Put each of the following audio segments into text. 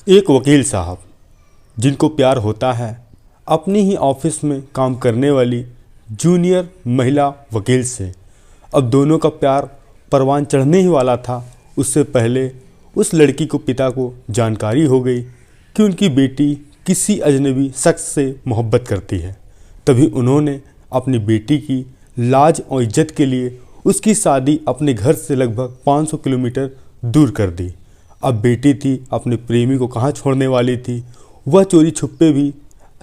एक वकील साहब जिनको प्यार होता है अपनी ही ऑफिस में काम करने वाली जूनियर महिला वकील से। अब दोनों का प्यार परवान चढ़ने ही वाला था, उससे पहले उस लड़की को पिता को जानकारी हो गई कि उनकी बेटी किसी अजनबी शख्स से मोहब्बत करती है। तभी उन्होंने अपनी बेटी की लाज और इज्जत के लिए उसकी शादी अपने घर से लगभग 500 किलोमीटर दूर कर दी। अब बेटी थी अपने प्रेमी को कहाँ छोड़ने वाली थी। वह चोरी छुपे भी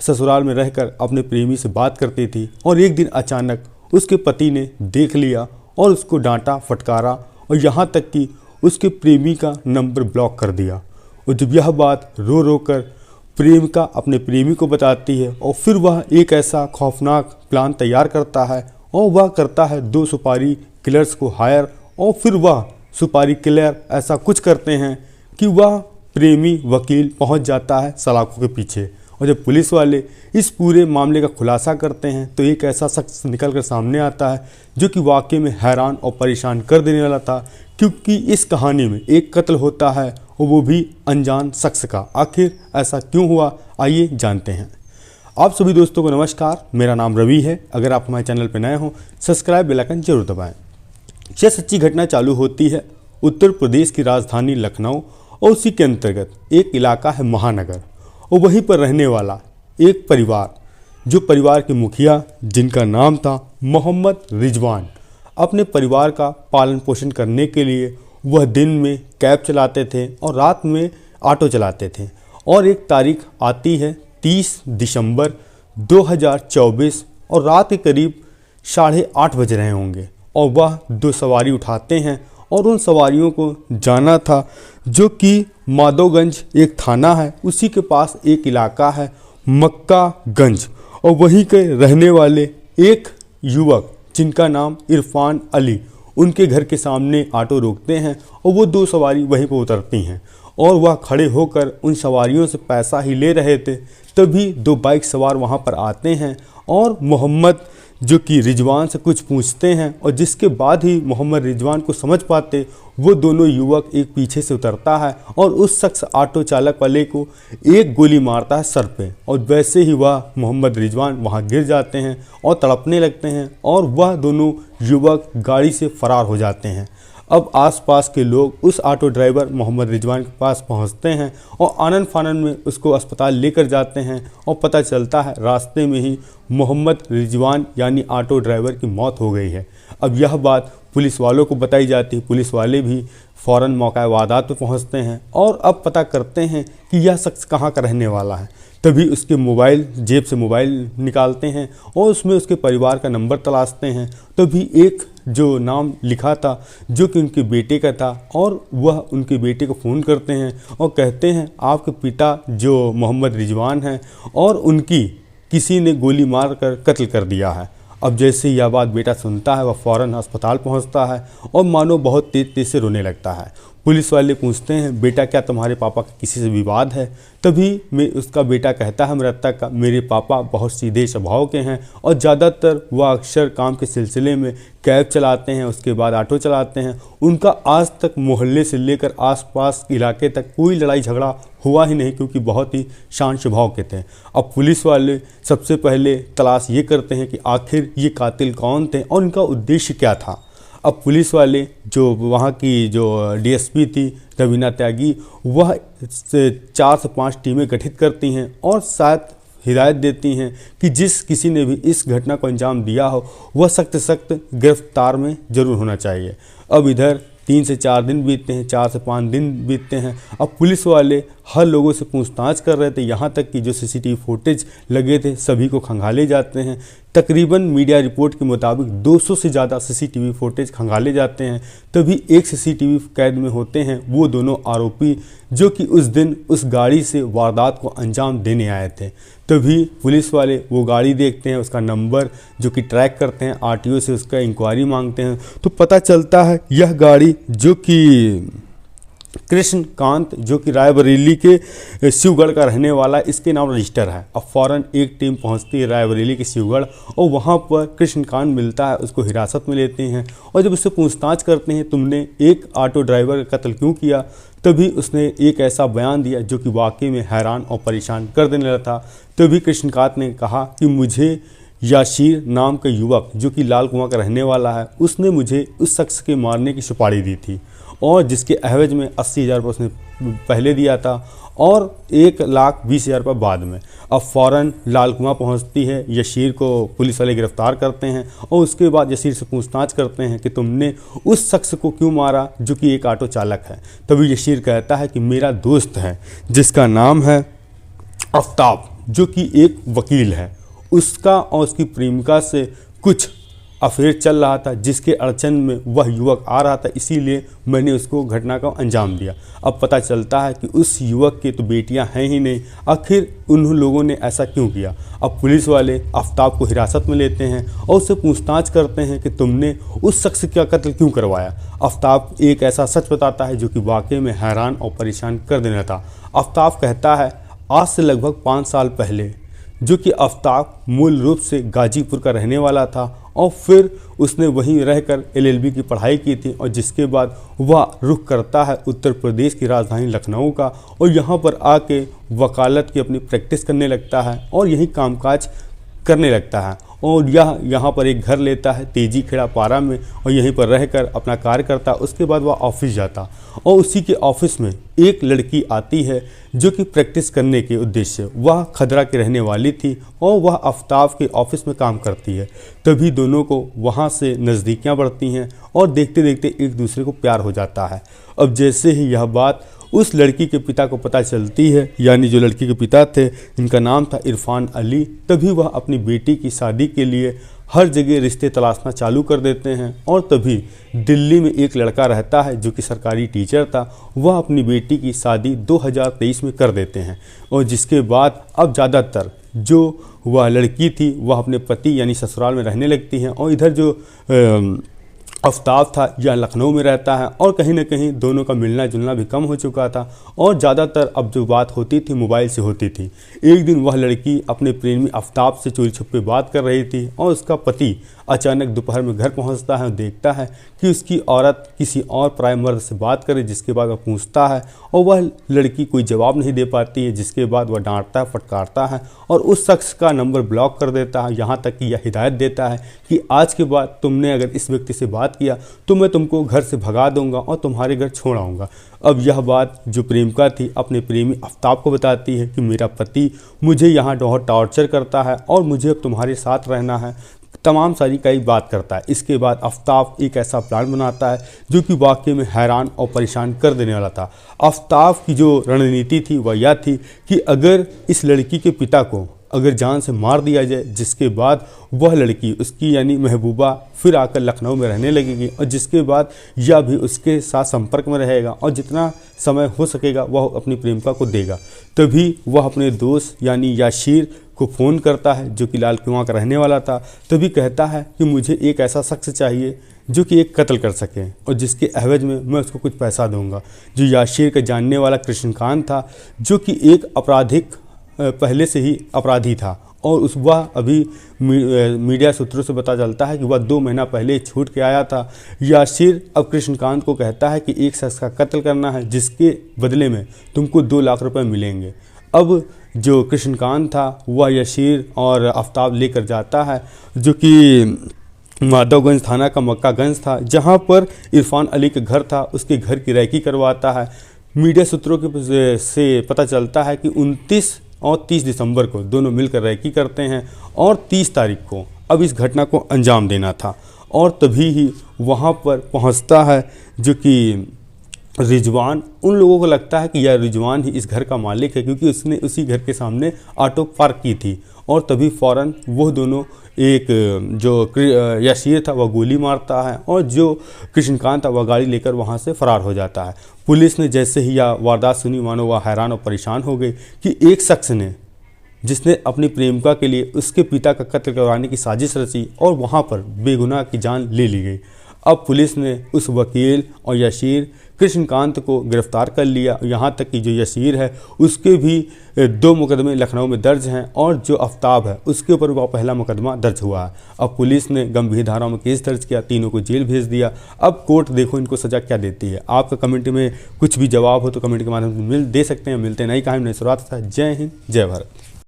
ससुराल में रहकर अपने प्रेमी से बात करती थी और एक दिन अचानक उसके पति ने देख लिया और उसको डांटा फटकारा और यहाँ तक कि उसके प्रेमी का नंबर ब्लॉक कर दिया। और जब यह बात रो रो कर प्रेमिका अपने प्रेमी को बताती है और फिर वह एक ऐसा खौफनाक प्लान तैयार करता है और वह करता है 2 सुपारी किलर्स को हायर और फिर वह सुपारी किलर ऐसा कुछ करते हैं कि वह प्रेमी वकील पहुंच जाता है सलाखों के पीछे। और जब पुलिस वाले इस पूरे मामले का खुलासा करते हैं तो एक ऐसा शख्स निकल कर सामने आता है जो कि वाकई में हैरान और परेशान कर देने वाला था, क्योंकि इस कहानी में एक कत्ल होता है और वो भी अनजान शख्स का। आखिर ऐसा क्यों हुआ, आइए जानते हैं। आप सभी दोस्तों को नमस्कार, मेरा नाम रवि है। अगर आप हमारे चैनल पर नए हों सब्सक्राइब बेल आइकन जरूर दबाएं। यह सच्ची घटना चालू होती है उत्तर प्रदेश की राजधानी लखनऊ और उसी के अंतर्गत एक इलाका है महानगर, और वहीं पर रहने वाला एक परिवार, जो परिवार के मुखिया जिनका नाम था मोहम्मद रिजवान, अपने परिवार का पालन पोषण करने के लिए वह दिन में कैब चलाते थे और रात में ऑटो चलाते थे। और एक तारीख आती है 30 दिसंबर 2024 और रात के करीब 8:30 बज रहे होंगे और वह 2 सवारी उठाते हैं और उन सवारियों को जाना था जो कि माधोगंज एक थाना है, उसी के पास एक इलाका है मक्कागंज, और वहीं के रहने वाले एक युवक जिनका नाम इरफान अली, उनके घर के सामने ऑटो रोकते हैं और वो 2 सवारी वहीं पर उतरती हैं और वह खड़े होकर उन सवारियों से पैसा ही ले रहे थे। तभी 2 बाइक सवार वहाँ पर आते हैं और मोहम्मद जो कि रिजवान से कुछ पूछते हैं, और जिसके बाद ही मोहम्मद रिजवान को समझ पाते वो दोनों युवक एक पीछे से उतरता है और उस शख्स ऑटो चालक वाले को एक गोली मारता है सर पे, और वैसे ही वह मोहम्मद रिजवान वहां गिर जाते हैं और तड़पने लगते हैं और वह दोनों युवक गाड़ी से फरार हो जाते हैं। अब आसपास के लोग उस ऑटो ड्राइवर मोहम्मद रिजवान के पास पहुंचते हैं और आनन फानन में उसको अस्पताल लेकर जाते हैं और पता चलता है रास्ते में ही मोहम्मद रिजवान यानी ऑटो ड्राइवर की मौत हो गई है। अब यह बात पुलिस वालों को बताई जाती है। पुलिस वाले भी फ़ौरन मौका वारदात पर पहुंचते हैं और अब पता करते हैं कि यह शख्स कहाँ का रहने वाला है। तभी उसके जेब से मोबाइल निकालते हैं और उसमें उसके परिवार का नंबर तलाशते हैं। तभी एक जो नाम लिखा था जो कि उनके बेटे का था, और वह उनके बेटे को फ़ोन करते हैं और कहते हैं आपके पिता जो मोहम्मद रिजवान हैं और उनकी किसी ने गोली मार कर कत्ल कर दिया है। अब जैसे यह बात बेटा सुनता है वह फ़ौरन अस्पताल पहुंचता है और मानो बहुत तेज़ तेज़ से रोने लगता है। पुलिस वाले पूछते हैं बेटा क्या तुम्हारे पापा का किसी से विवाद है? तभी उसका बेटा कहता है मृतक का मेरे पापा बहुत सीधे स्वभाव के हैं और ज़्यादातर वह अक्सर काम के सिलसिले में कैब चलाते हैं, उसके बाद ऑटो चलाते हैं। उनका आज तक मोहल्ले से लेकर आसपास इलाके तक कोई लड़ाई झगड़ा हुआ ही नहीं, क्योंकि बहुत ही शांत स्वभाव के थे। अब पुलिस वाले सबसे पहले तलाश ये करते हैं कि आखिर ये कातिल कौन थे और इनका उद्देश्य क्या था। अब पुलिस वाले जो वहाँ की जो डीएसपी थी रवीना त्यागी, वह 4 से 5 टीमें गठित करती हैं और शायद हिदायत देती हैं कि जिस किसी ने भी इस घटना को अंजाम दिया हो वह सख्त सख्त गिरफ्तार में ज़रूर होना चाहिए। अब इधर 3 से 4 दिन बीतते हैं, 4 से 5 दिन बीतते हैं। अब पुलिस वाले हर लोगों से पूछताछ कर रहे थे, यहाँ तक कि जो सीसीटीवी फुटेज लगे थे सभी को खंगाले जाते हैं। तकरीबन मीडिया रिपोर्ट के मुताबिक 200 से ज़्यादा सीसीटीवी फुटेज खंगाले जाते हैं। तभी एक सीसीटीवी कैद में होते हैं वो दोनों आरोपी जो कि उस दिन उस गाड़ी से वारदात को अंजाम देने आए थे। तभी पुलिस वाले वो गाड़ी देखते हैं, उसका नंबर जो कि ट्रैक करते हैं, आरटीओ से उसका इंक्वायरी मांगते हैं, तो पता चलता है यह गाड़ी जो कि कृष्णकांत जो कि रायबरेली के शिवगढ़ का रहने वाला, इसके नाम रजिस्टर है। अब फ़ौरन एक टीम पहुंचती है रायबरेली के शिवगढ़ और वहां पर कृष्णकांत मिलता है, उसको हिरासत में लेते हैं और जब उससे पूछताछ करते हैं तुमने एक ऑटो ड्राइवर का कत्ल क्यों किया, तभी उसने एक ऐसा बयान दिया जो कि वाकई में हैरान और परेशान कर देने लगा था। तभी कृष्णकांत ने कहा कि मुझे याशीर नाम का युवक जो कि लाल कुआं का रहने वाला है, उसने मुझे उस शख्स के मारने की सुपारी दी थी और जिसके एवज में 80,000 रुपये उसने पहले दिया था और 1,20,000 रुपये बाद में। अब फ़ौरन लाल कुआं पहुंचती है, यशीर को पुलिस वाले गिरफ्तार करते हैं और उसके बाद यशीर से पूछताछ करते हैं कि तुमने उस शख्स को क्यों मारा जो कि एक ऑटो चालक है। तभी यशीर कहता है कि मेरा दोस्त है जिसका नाम है आफ्ताब, जो कि एक वकील है, उसका और उसकी प्रेमिका से कुछ अफेयर चल रहा था जिसके अड़चन में वह युवक आ रहा था, इसीलिए मैंने उसको घटना का अंजाम दिया। अब पता चलता है कि उस युवक की तो बेटियां हैं ही नहीं, आखिर उन लोगों ने ऐसा क्यों किया। अब पुलिस वाले आफ्ताब को हिरासत में लेते हैं और उससे पूछताछ करते हैं कि तुमने उस शख्स का कत्ल क्यों करवाया। आफ्ताब एक ऐसा सच बताता है जो कि वाकई में हैरान और परेशान कर देना था। आफ्ताब कहता है आज से लगभग 5 साल पहले, जो कि आफ्ताब मूल रूप से गाजीपुर का रहने वाला था और फिर उसने वहीं रहकर LLB की पढ़ाई की थी और जिसके बाद वह रुख करता है उत्तर प्रदेश की राजधानी लखनऊ का और यहाँ पर आके वकालत की अपनी प्रैक्टिस करने लगता है और यही कामकाज करने लगता है और यहाँ पर एक घर लेता है तेजी खेड़ा पारा में और यहीं पर रहकर अपना कार्य करता। उसके बाद वह ऑफिस जाता और उसी के ऑफिस में एक लड़की आती है जो कि प्रैक्टिस करने के उद्देश्य वह खदरा की रहने वाली थी और वह आफ्ताब के ऑफिस में काम करती है। तभी दोनों को वहाँ से नज़दीकियाँ बढ़ती हैं और देखते देखते एक दूसरे को प्यार हो जाता है। अब जैसे ही यह बात उस लड़की के पिता को पता चलती है, यानी जो लड़की के पिता थे इनका नाम था इरफान अली, तभी वह अपनी बेटी की शादी के लिए हर जगह रिश्ते तलाशना चालू कर देते हैं और तभी दिल्ली में एक लड़का रहता है जो कि सरकारी टीचर था, वह अपनी बेटी की शादी 2023 में कर देते हैं और जिसके बाद अब ज़्यादातर जो वह लड़की थी वह अपने पति यानी ससुराल में रहने लगती हैं और इधर जो आफ्ताब था यह लखनऊ में रहता है और कहीं ना कहीं दोनों का मिलना जुलना भी कम हो चुका था और ज़्यादातर अब जो बात होती थी मोबाइल से होती थी। एक दिन वह लड़की अपने प्रेमी आफ्ताब से चोरी छुपे बात कर रही थी और उसका पति अचानक दोपहर में घर पहुंचता है और देखता है कि उसकी औरत किसी और पराये मर्द से बात करे, जिसके बाद वह पूछता है और वह लड़की कोई जवाब नहीं दे पाती है, जिसके बाद वह डांटता है, फटकारता है और उस शख्स का नंबर ब्लॉक कर देता है। यहाँ तक कि यह हिदायत देता है कि आज के बाद तुमने अगर इस व्यक्ति से बात किया तो मैं तुमको घर से भगा दूंगा और तुम्हारे घर छोड़ आऊँगा। अब यह बात जो प्रेमिका थी अपने प्रेमी आफ्ताब को बताती है कि मेरा पति मुझे यहाँ बहुत टॉर्चर करता है और मुझे अब तुम्हारे साथ रहना है, तमाम सारी कई बात करता है। इसके बाद आफ्ताब एक ऐसा प्लान बनाता है जो कि वाकई में हैरान और परेशान कर देने वाला था। आफ्ताब की जो रणनीति थी वह यह थी कि अगर इस लड़की के पिता को अगर जान से मार दिया जाए, जिसके बाद वह लड़की उसकी यानी महबूबा फिर आकर लखनऊ में रहने लगेगी और जिसके बाद यह भी उसके साथ संपर्क में रहेगा और जितना समय हो सकेगा वह अपनी प्रेमिका को देगा। तभी वह अपने दोस्त यानी याशीर को फ़ोन करता है जो कि लाल कुआं का रहने वाला था। तभी कहता है कि मुझे एक ऐसा शख्स चाहिए जो कि एक कत्ल कर सके और जिसके एवज में मैं उसको कुछ पैसा दूंगा। जो याशीर का जानने वाला कृष्णकांत था जो कि एक आपराधिक पहले से ही अपराधी था और वह अभी मीडिया सूत्रों से पता चलता है कि वह 2 महीना पहले छूट के आया था। याशीर अब कृष्णकांत को कहता है कि एक शख्स का कत्ल करना है जिसके बदले में तुमको 2 लाख रुपए मिलेंगे। अब जो कृष्णकांत था वह याशीर और आफ्ताब लेकर जाता है जो कि माधवगंज थाना का मक्कागंज था, जहां पर इरफान अली के घर था। उसके घर की रैकी करवाता है। मीडिया सूत्रों के से पता चलता है कि 29 और 30 दिसंबर को दोनों मिलकर रैकी करते हैं और 30 तारीख को अब इस घटना को अंजाम देना था और तभी ही वहाँ पर पहुँचता है जो कि रिजवान। उन लोगों को लगता है कि यह रिजवान ही इस घर का मालिक है क्योंकि उसने उसी घर के सामने ऑटो पार्क की थी और तभी फ़ौरन वो दोनों एक जो याशीर था वह गोली मारता है और जो कृष्णकांत था वह गाड़ी लेकर वहाँ से फरार हो जाता है। पुलिस ने जैसे ही यह वारदात सुनी मानो वह हैरान और परेशान हो गई कि एक शख्स ने जिसने अपनी प्रेमिका के लिए उसके पिता का कत्ल करवाने की साजिश रची और वहाँ पर बेगुनाह की जान ले ली गई। अब पुलिस ने उस वकील और याशीर कृष्णकांत को गिरफ्तार कर लिया। यहाँ तक कि जो यसीर है उसके भी 2 मुकदमे लखनऊ में दर्ज हैं और जो आफ्ताब है उसके ऊपर वो पहला मुकदमा दर्ज हुआ है। अब पुलिस ने गंभीर धाराओं में केस दर्ज किया, तीनों को जेल भेज दिया। अब कोर्ट देखो इनको सज़ा क्या देती है। आपका कमेंट में कुछ भी जवाब हो तो कमेंट के माध्यम से दे सकते हैं। मिलते हैं नई कहानी नई शुरुआत। जय हिंद, जय भारत।